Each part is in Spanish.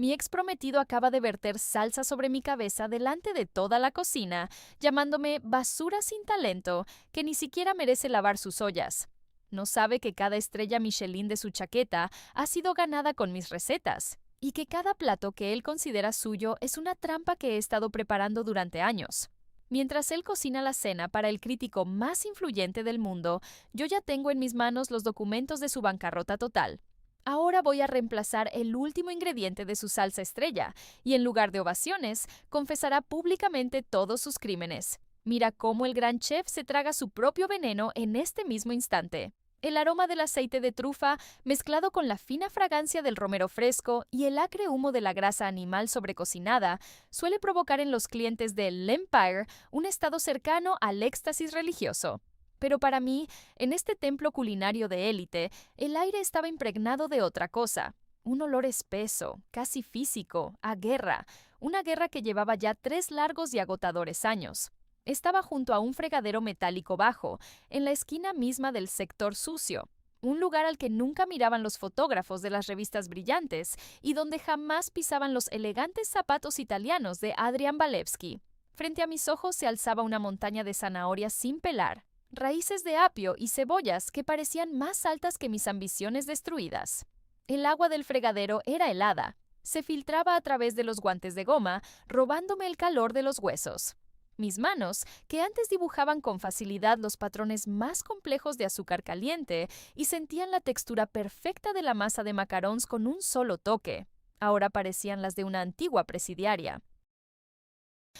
Mi ex prometido acaba de verter salsa sobre mi cabeza delante de toda la cocina, llamándome basura sin talento, que ni siquiera merece lavar sus ollas. No sabe que cada estrella Michelin de su chaqueta ha sido ganada con mis recetas, y que cada plato que él considera suyo es una trampa que he estado preparando durante años. Mientras él cocina la cena para el crítico más influyente del mundo, yo ya tengo en mis manos los documentos de su bancarrota total. Ahora voy a reemplazar el último ingrediente de su salsa estrella, y en lugar de ovaciones, confesará públicamente todos sus crímenes. Mira cómo el gran chef se traga su propio veneno en este mismo instante. El aroma del aceite de trufa, mezclado con la fina fragancia del romero fresco y el acre humo de la grasa animal sobrecocinada, suele provocar en los clientes del Empire un estado cercano al éxtasis religioso. Pero para mí, en este templo culinario de élite, el aire estaba impregnado de otra cosa. Un olor espeso, casi físico, a guerra, una guerra que llevaba ya 3 largos y agotadores años. Estaba junto a un fregadero metálico bajo, en la esquina misma del sector sucio, un lugar al que nunca miraban los fotógrafos de las revistas brillantes y donde jamás pisaban los elegantes zapatos italianos de Adrian Balevsky. Frente a mis ojos se alzaba una montaña de zanahorias sin pelar, raíces de apio y cebollas que parecían más altas que mis ambiciones destruidas. El agua del fregadero era helada, se filtraba a través de los guantes de goma, robándome el calor de los huesos. Mis manos, que antes dibujaban con facilidad los patrones más complejos de azúcar caliente y sentían la textura perfecta de la masa de macarons con un solo toque, ahora parecían las de una antigua presidiaria.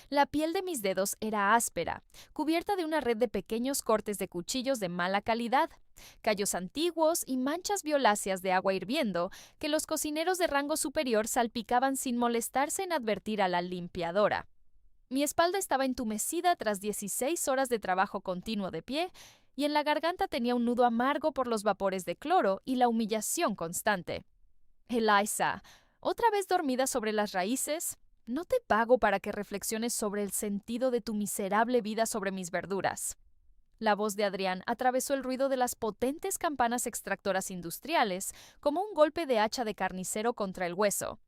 La piel de mis dedos era áspera, cubierta de una red de pequeños cortes de cuchillos de mala calidad, callos antiguos y manchas violáceas de agua hirviendo que los cocineros de rango superior salpicaban sin molestarse en advertir a la limpiadora. Mi espalda estaba entumecida tras 16 horas de trabajo continuo de pie, y en la garganta tenía un nudo amargo por los vapores de cloro y la humillación constante. Eliza, ¿otra vez dormida sobre las raíces? No te pago para que reflexiones sobre el sentido de tu miserable vida sobre mis verduras. La voz de Adrián atravesó el ruido de las potentes campanas extractoras industriales como un golpe de hacha de carnicero contra el hueso.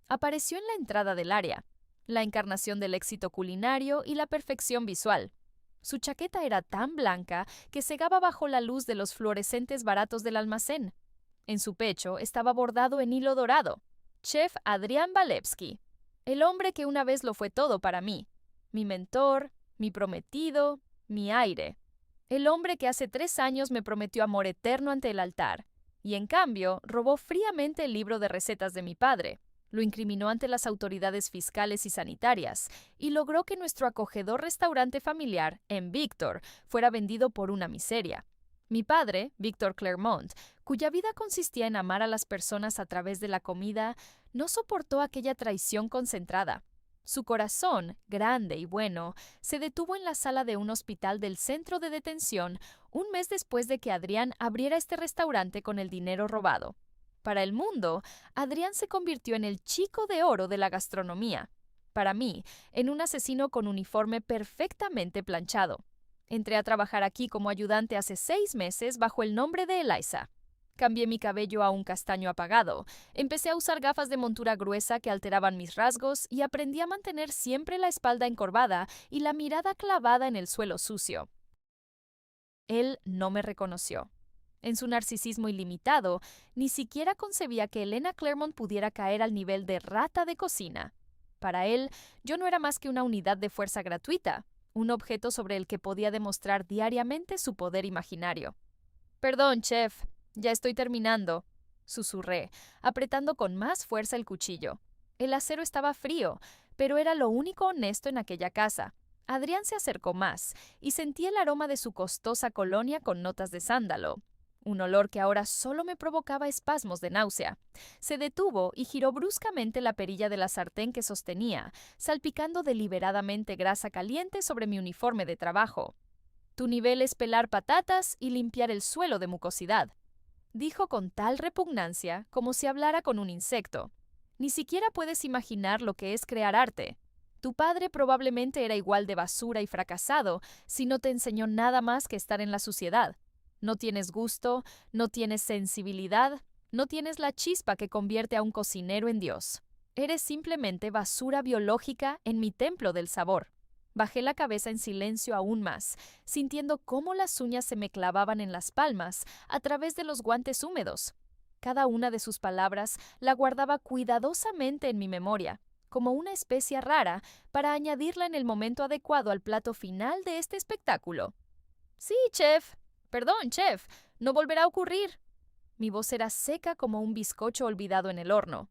Apareció en la entrada del área, la encarnación del éxito culinario y la perfección visual. Su chaqueta era tan blanca que cegaba bajo la luz de los fluorescentes baratos del almacén. En su pecho estaba bordado en hilo dorado: Chef Adrián Balevsky, el hombre que una vez lo fue todo para mí, mi mentor, mi prometido, mi aire. El hombre que hace 3 años me prometió amor eterno ante el altar, y en cambio robó fríamente el libro de recetas de mi padre, lo incriminó ante las autoridades fiscales y sanitarias, y logró que nuestro acogedor restaurante familiar, en Victor, fuera vendido por una miseria. Mi padre, Victor Clermont, cuya vida consistía en amar a las personas a través de la comida, no soportó aquella traición concentrada. Su corazón, grande y bueno, se detuvo en la sala de un hospital del centro de detención un mes después de que Adrián abriera este restaurante con el dinero robado. Para el mundo, Adrián se convirtió en el chico de oro de la gastronomía. Para mí, en un asesino con uniforme perfectamente planchado. Entré a trabajar aquí como ayudante hace 6 meses bajo el nombre de Eliza. Cambié mi cabello a un castaño apagado, empecé a usar gafas de montura gruesa que alteraban mis rasgos y aprendí a mantener siempre la espalda encorvada y la mirada clavada en el suelo sucio. Él no me reconoció. En su narcisismo ilimitado, ni siquiera concebía que Elena Clermont pudiera caer al nivel de rata de cocina. Para él, yo no era más que una unidad de fuerza gratuita, un objeto sobre el que podía demostrar diariamente su poder imaginario. «Perdón, chef, ya estoy terminando», susurré, apretando con más fuerza el cuchillo. El acero estaba frío, pero era lo único honesto en aquella casa. Adrián se acercó más, y sentí el aroma de su costosa colonia con notas de sándalo. Un olor que ahora solo me provocaba espasmos de náusea. Se detuvo y giró bruscamente la perilla de la sartén que sostenía, salpicando deliberadamente grasa caliente sobre mi uniforme de trabajo. «Tu nivel es pelar patatas y limpiar el suelo de mucosidad», dijo con tal repugnancia como si hablara con un insecto. «Ni siquiera puedes imaginar lo que es crear arte. Tu padre probablemente era igual de basura y fracasado si no te enseñó nada más que estar en la suciedad. No tienes gusto, no tienes sensibilidad, no tienes la chispa que convierte a un cocinero en Dios». Eres simplemente basura biológica en mi templo del sabor. Bajé la cabeza en silencio aún más, sintiendo cómo las uñas se me clavaban en las palmas a través de los guantes húmedos. Cada una de sus palabras la guardaba cuidadosamente en mi memoria, como una especia rara para añadirla en el momento adecuado al plato final de este espectáculo. Sí, chef. Perdón, chef. No volverá a ocurrir. Mi voz era seca como un bizcocho olvidado en el horno.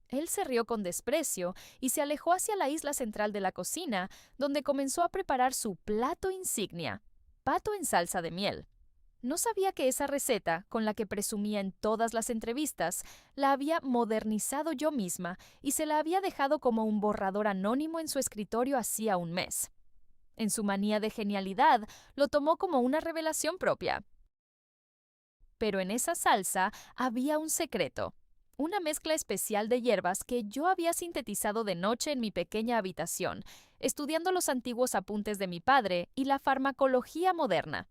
Él se rió con desprecio y se alejó hacia la isla central de la cocina, donde comenzó a preparar su plato insignia, pato en salsa de miel. No sabía que esa receta, con la que presumía en todas las entrevistas, la había modernizado yo misma y se la había dejado como un borrador anónimo en su escritorio hacía un mes. En su manía de genialidad, lo tomó como una revelación propia. Pero en esa salsa había un secreto, una mezcla especial de hierbas que yo había sintetizado de noche en mi pequeña habitación, estudiando los antiguos apuntes de mi padre y la farmacología moderna.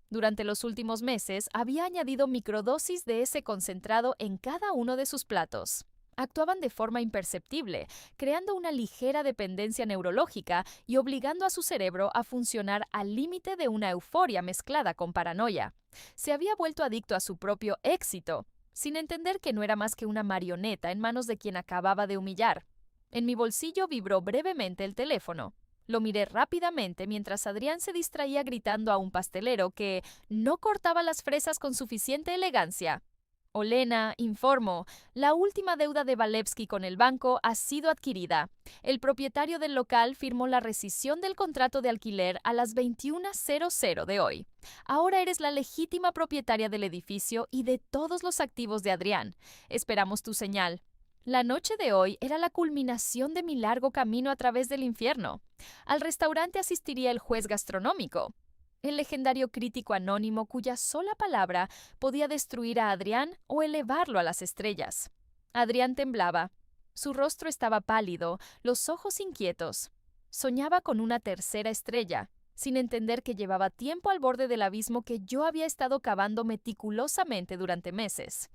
Durante los últimos meses había añadido microdosis de ese concentrado en cada uno de sus platos. Actuaban de forma imperceptible, creando una ligera dependencia neurológica y obligando a su cerebro a funcionar al límite de una euforia mezclada con paranoia. Se había vuelto adicto a su propio éxito, sin entender que no era más que una marioneta en manos de quien acababa de humillar. En mi bolsillo vibró brevemente el teléfono. Lo miré rápidamente mientras Adrián se distraía gritando a un pastelero que no cortaba las fresas con suficiente elegancia. Olena, informo, la última deuda de Valevsky con el banco ha sido adquirida. El propietario del local firmó la rescisión del contrato de alquiler a las 21:00 de hoy. Ahora eres la legítima propietaria del edificio y de todos los activos de Adrián. Esperamos tu señal. La noche de hoy era la culminación de mi largo camino a través del infierno. Al restaurante asistiría el juez gastronómico, el legendario crítico anónimo cuya sola palabra podía destruir a Adrián o elevarlo a las estrellas. Adrián temblaba. Su rostro estaba pálido, los ojos inquietos. Soñaba con una tercera estrella, sin entender que llevaba tiempo al borde del abismo que yo había estado cavando meticulosamente durante meses.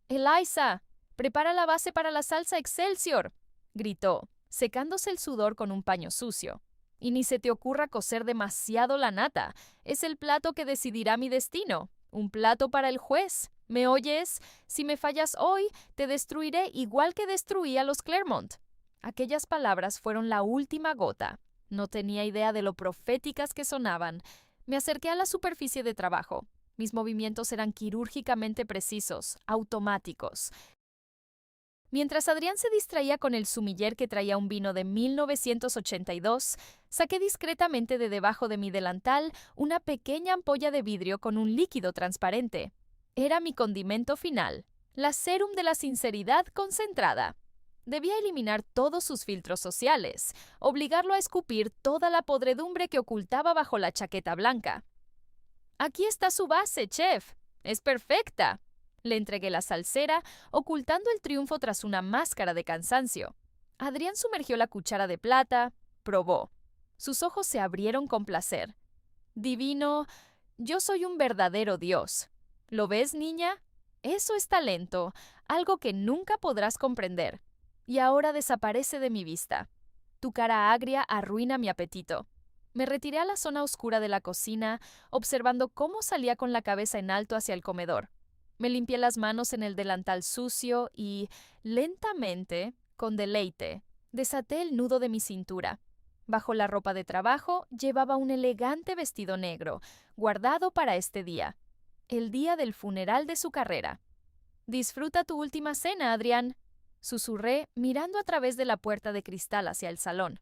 «Eliza, prepara la base para la salsa Excelsior», gritó, secándose el sudor con un paño sucio. «Y ni se te ocurra cocer demasiado la nata. Es el plato que decidirá mi destino. Un plato para el juez. ¿Me oyes? Si me fallas hoy, te destruiré igual que destruí a los Claremont». Aquellas palabras fueron la última gota. No tenía idea de lo proféticas que sonaban. Me acerqué a la superficie de trabajo. Mis movimientos eran quirúrgicamente precisos, automáticos. Mientras Adrián se distraía con el sumiller que traía un vino de 1982, saqué discretamente de debajo de mi delantal una pequeña ampolla de vidrio con un líquido transparente. Era mi condimento final, la serum de la sinceridad concentrada. Debía eliminar todos sus filtros sociales, obligarlo a escupir toda la podredumbre que ocultaba bajo la chaqueta blanca. «Aquí está su base, chef. Es perfecta». Le entregué la salsera, ocultando el triunfo tras una máscara de cansancio. Adrián sumergió la cuchara de plata, probó. Sus ojos se abrieron con placer. «Divino, yo soy un verdadero dios. ¿Lo ves, niña? Eso es talento, algo que nunca podrás comprender. Y ahora desaparece de mi vista. Tu cara agria arruina mi apetito». Me retiré a la zona oscura de la cocina, observando cómo salía con la cabeza en alto hacia el comedor. Me limpié las manos en el delantal sucio y, lentamente, con deleite, desaté el nudo de mi cintura. Bajo la ropa de trabajo llevaba un elegante vestido negro, guardado para este día, el día del funeral de su carrera. «Disfruta tu última cena, Adrián», susurré, mirando a través de la puerta de cristal hacia el salón.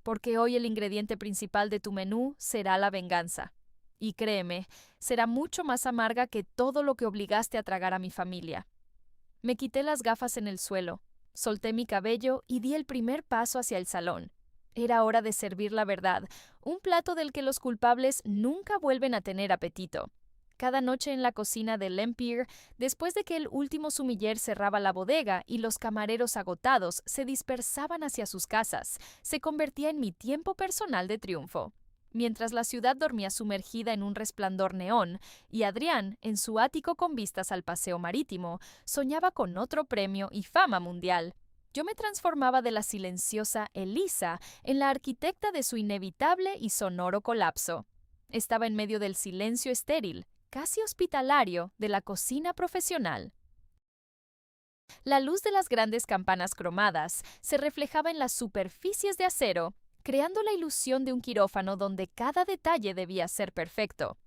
«Porque hoy el ingrediente principal de tu menú será la venganza. Y créeme, será mucho más amarga que todo lo que obligaste a tragar a mi familia». Me quité las gafas en el suelo, solté mi cabello y di el primer paso hacia el salón. Era hora de servir la verdad, un plato del que los culpables nunca vuelven a tener apetito. Cada noche en la cocina del Empire, después de que el último sumiller cerraba la bodega y los camareros agotados se dispersaban hacia sus casas, se convertía en mi tiempo personal de triunfo. Mientras la ciudad dormía sumergida en un resplandor neón, y Adrián, en su ático con vistas al paseo marítimo, soñaba con otro premio y fama mundial. Yo me transformaba de la silenciosa Elisa en la arquitecta de su inevitable y sonoro colapso. Estaba en medio del silencio estéril, casi hospitalario, de la cocina profesional. La luz de las grandes campanas cromadas se reflejaba en las superficies de acero, creando la ilusión de un quirófano donde cada detalle debía ser perfecto.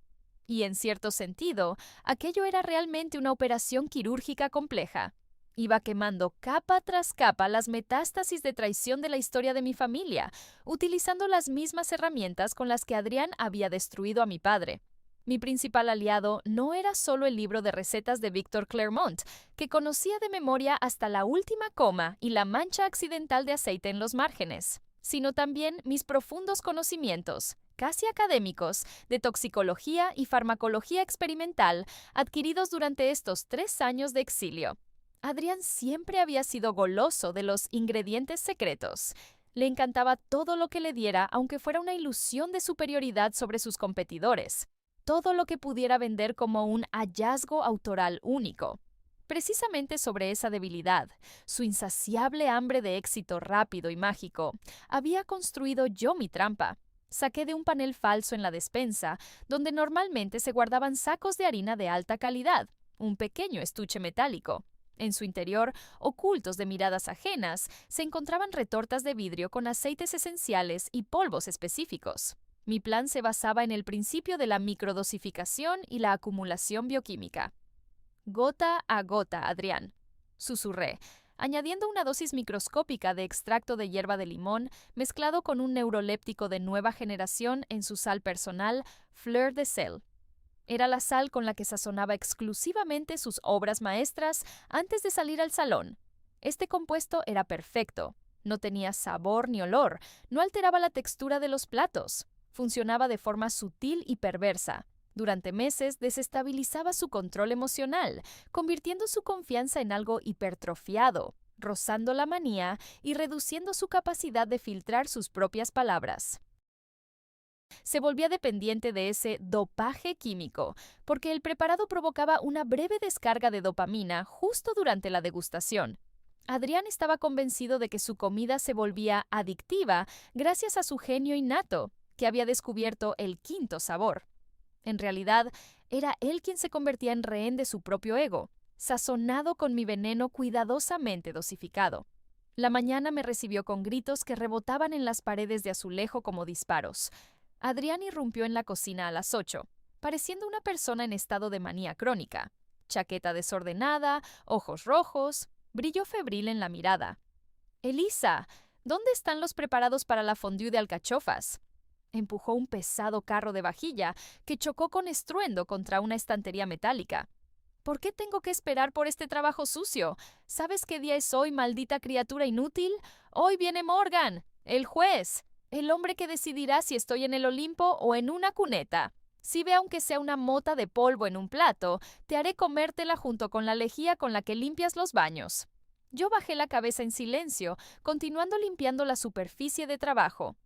Y en cierto sentido, aquello era realmente una operación quirúrgica compleja. Iba quemando capa tras capa las metástasis de traición de la historia de mi familia, utilizando las mismas herramientas con las que Adrián había destruido a mi padre. Mi principal aliado no era solo el libro de recetas de Victor Clermont, que conocía de memoria hasta la última coma y la mancha accidental de aceite en los márgenes, sino también mis profundos conocimientos, casi académicos, de toxicología y farmacología experimental adquiridos durante estos 3 años de exilio. Adrián siempre había sido goloso de los ingredientes secretos. Le encantaba todo lo que le diera, aunque fuera una ilusión de superioridad sobre sus competidores. Todo lo que pudiera vender como un hallazgo autoral único. Precisamente sobre esa debilidad, su insaciable hambre de éxito rápido y mágico, había construido yo mi trampa. Saqué de un panel falso en la despensa, donde normalmente se guardaban sacos de harina de alta calidad, un pequeño estuche metálico. En su interior, ocultos de miradas ajenas, se encontraban retortas de vidrio con aceites esenciales y polvos específicos. Mi plan se basaba en el principio de la microdosificación y la acumulación bioquímica. Gota a gota, Adrián, susurré, añadiendo una dosis microscópica de extracto de hierba de limón mezclado con un neuroléptico de nueva generación en su sal personal, Fleur de Sel. Era la sal con la que sazonaba exclusivamente sus obras maestras antes de salir al salón. Este compuesto era perfecto. No tenía sabor ni olor, no alteraba la textura de los platos. Funcionaba de forma sutil y perversa. Durante meses desestabilizaba su control emocional, convirtiendo su confianza en algo hipertrofiado, rozando la manía y reduciendo su capacidad de filtrar sus propias palabras. Se volvía dependiente de ese dopaje químico, porque el preparado provocaba una breve descarga de dopamina justo durante la degustación. Adrián estaba convencido de que su comida se volvía adictiva gracias a su genio innato, que había descubierto el quinto sabor. En realidad, era él quien se convertía en rehén de su propio ego, sazonado con mi veneno cuidadosamente dosificado. La mañana me recibió con gritos que rebotaban en las paredes de azulejo como disparos. Adrián irrumpió en la cocina a las 8, pareciendo una persona en estado de manía crónica. Chaqueta desordenada, ojos rojos, brillo febril en la mirada. «Elisa, ¿dónde están los preparados para la fondue de alcachofas?» Empujó un pesado carro de vajilla que chocó con estruendo contra una estantería metálica. «¿Por qué tengo que esperar por este trabajo sucio? ¿Sabes qué día es hoy, maldita criatura inútil? Hoy viene Morgan, el juez, el hombre que decidirá si estoy en el Olimpo o en una cuneta. Si ve aunque sea una mota de polvo en un plato, te haré comértela junto con la lejía con la que limpias los baños». Yo bajé la cabeza en silencio, continuando limpiando la superficie de trabajo.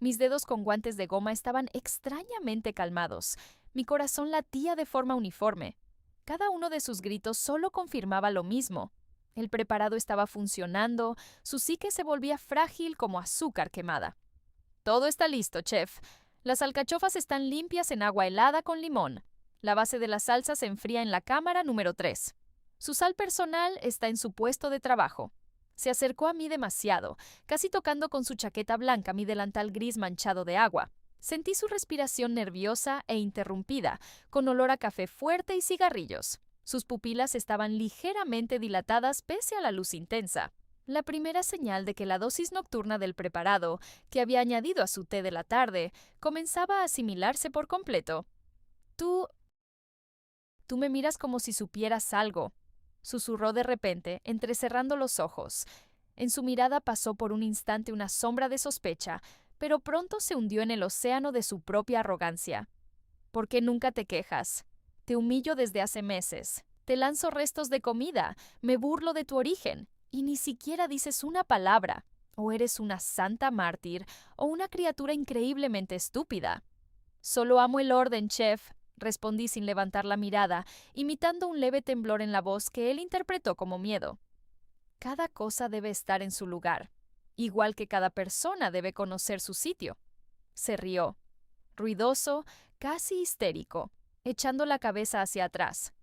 Mis dedos con guantes de goma estaban extrañamente calmados. Mi corazón latía de forma uniforme. Cada uno de sus gritos solo confirmaba lo mismo. El preparado estaba funcionando, su psique se volvía frágil como azúcar quemada. «Todo está listo, chef. Las alcachofas están limpias en agua helada con limón. La base de la salsa se enfría en la cámara número 3. Su sal personal está en su puesto de trabajo». Se acercó a mí demasiado, casi tocando con su chaqueta blanca mi delantal gris manchado de agua. Sentí su respiración nerviosa e interrumpida, con olor a café fuerte y cigarrillos. Sus pupilas estaban ligeramente dilatadas pese a la luz intensa. La primera señal de que la dosis nocturna del preparado, que había añadido a su té de la tarde, comenzaba a asimilarse por completo. Tú me miras como si supieras algo», susurró de repente, entrecerrando los ojos. En su mirada pasó por un instante una sombra de sospecha, pero pronto se hundió en el océano de su propia arrogancia. «¿Por qué nunca te quejas? Te humillo desde hace meses. Te lanzo restos de comida, me burlo de tu origen, y ni siquiera dices una palabra. O eres una santa mártir, o una criatura increíblemente estúpida». «Solo amo el orden, chef», respondí sin levantar la mirada, imitando un leve temblor en la voz que él interpretó como miedo. Cada cosa debe estar en su lugar, igual que cada persona debe conocer su sitio. Se rió, ruidoso, casi histérico, echando la cabeza hacia atrás.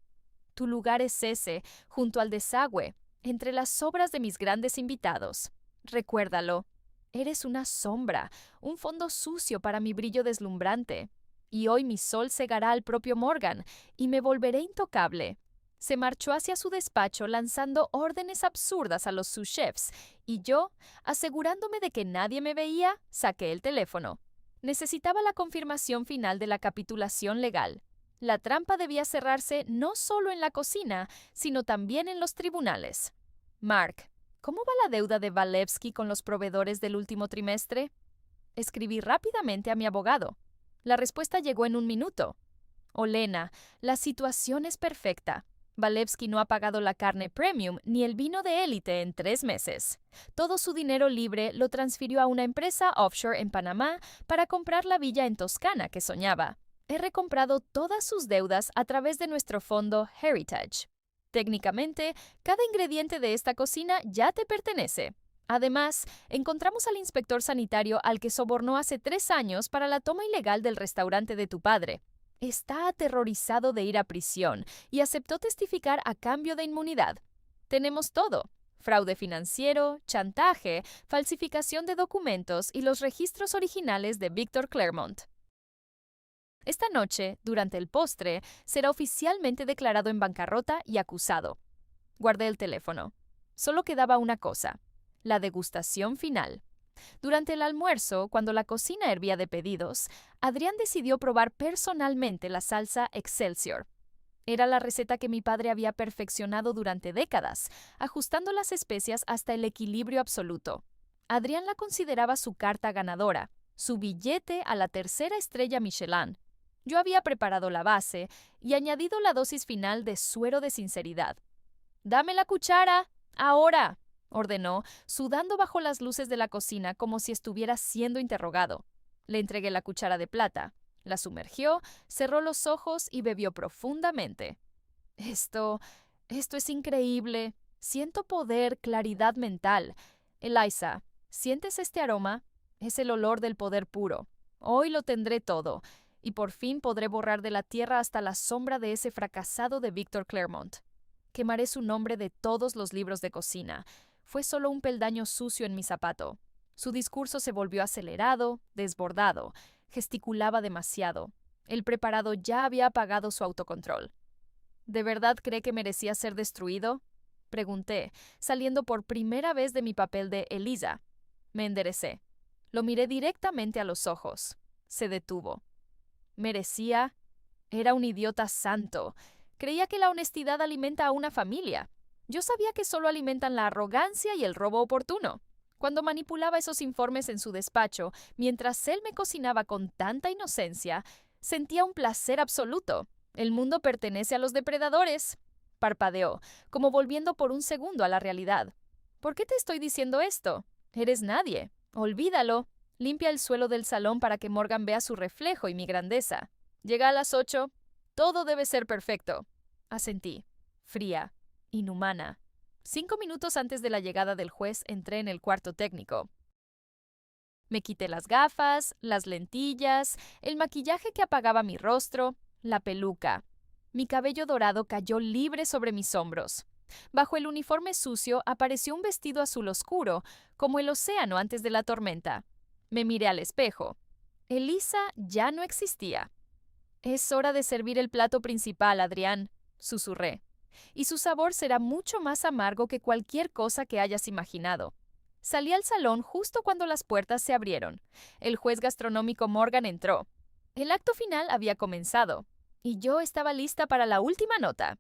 Tu lugar es ese, junto al desagüe, entre las sobras de mis grandes invitados. Recuérdalo. Eres una sombra, un fondo sucio para mi brillo deslumbrante. Y hoy mi sol cegará al propio Morgan, y me volveré intocable. Se marchó hacia su despacho lanzando órdenes absurdas a los sous-chefs, y yo, asegurándome de que nadie me veía, saqué el teléfono. Necesitaba la confirmación final de la capitulación legal. La trampa debía cerrarse no solo en la cocina, sino también en los tribunales. Mark, ¿cómo va la deuda de Walewski con los proveedores del último trimestre? Escribí rápidamente a mi abogado. La respuesta llegó en 1 minuto. Olena, la situación es perfecta. Walewski no ha pagado la carne premium ni el vino de élite en 3 meses. Todo su dinero libre lo transfirió a una empresa offshore en Panamá para comprar la villa en Toscana que soñaba. He recomprado todas sus deudas a través de nuestro fondo Heritage. Técnicamente, cada ingrediente de esta cocina ya te pertenece. Además, encontramos al inspector sanitario al que sobornó hace 3 años para la toma ilegal del restaurante de tu padre. Está aterrorizado de ir a prisión y aceptó testificar a cambio de inmunidad. Tenemos todo: fraude financiero, chantaje, falsificación de documentos y los registros originales de Victor Clermont. Esta noche, durante el postre, será oficialmente declarado en bancarrota y acusado. Guardé el teléfono. Solo quedaba una cosa: la degustación final. Durante el almuerzo, cuando la cocina hervía de pedidos, Adrián decidió probar personalmente la salsa Excelsior. Era la receta que mi padre había perfeccionado durante décadas, ajustando las especias hasta el equilibrio absoluto. Adrián la consideraba su carta ganadora, su billete a la 3ª estrella Michelin. Yo había preparado la base y añadido la dosis final de suero de sinceridad. «¡Dame la cuchara! ¡Ahora!», ordenó, sudando bajo las luces de la cocina como si estuviera siendo interrogado. Le entregué la cuchara de plata, la sumergió, cerró los ojos y bebió profundamente. Esto es increíble. Siento poder, claridad mental. Eliza, ¿sientes este aroma? Es el olor del poder puro. Hoy lo tendré todo, y por fin podré borrar de la tierra hasta la sombra de ese fracasado de Victor Clermont. Quemaré su nombre de todos los libros de cocina. Fue solo un peldaño sucio en mi zapato. Su discurso se volvió acelerado, desbordado. Gesticulaba demasiado. El preparado ya había apagado su autocontrol. ¿De verdad cree que merecía ser destruido?, pregunté, saliendo por primera vez de mi papel de Eliza. Me enderecé. Lo miré directamente a los ojos. Se detuvo. ¿Merecía? Era un idiota santo. Creía que la honestidad alimenta a una familia. Yo sabía que solo alimentan la arrogancia y el robo oportuno. Cuando manipulaba esos informes en su despacho, mientras él me cocinaba con tanta inocencia, sentía un placer absoluto. El mundo pertenece a los depredadores. Parpadeó, como volviendo por un segundo a la realidad. ¿Por qué te estoy diciendo esto? Eres nadie. Olvídalo. Limpia el suelo del salón para que Morgan vea su reflejo y mi grandeza. Llega a las 8. Todo debe ser perfecto. Asentí, fría, inhumana. 5 minutos antes de la llegada del juez entré en el cuarto técnico. Me quité las gafas, las lentillas, el maquillaje que apagaba mi rostro, la peluca. Mi cabello dorado cayó libre sobre mis hombros. Bajo el uniforme sucio apareció un vestido azul oscuro, como el océano antes de la tormenta. Me miré al espejo. Eliza ya no existía. «Es hora de servir el plato principal, Adrián», susurré. «Y su sabor será mucho más amargo que cualquier cosa que hayas imaginado». Salí al salón justo cuando las puertas se abrieron. El juez gastronómico Morgan entró. El acto final había comenzado, y yo estaba lista para la última nota.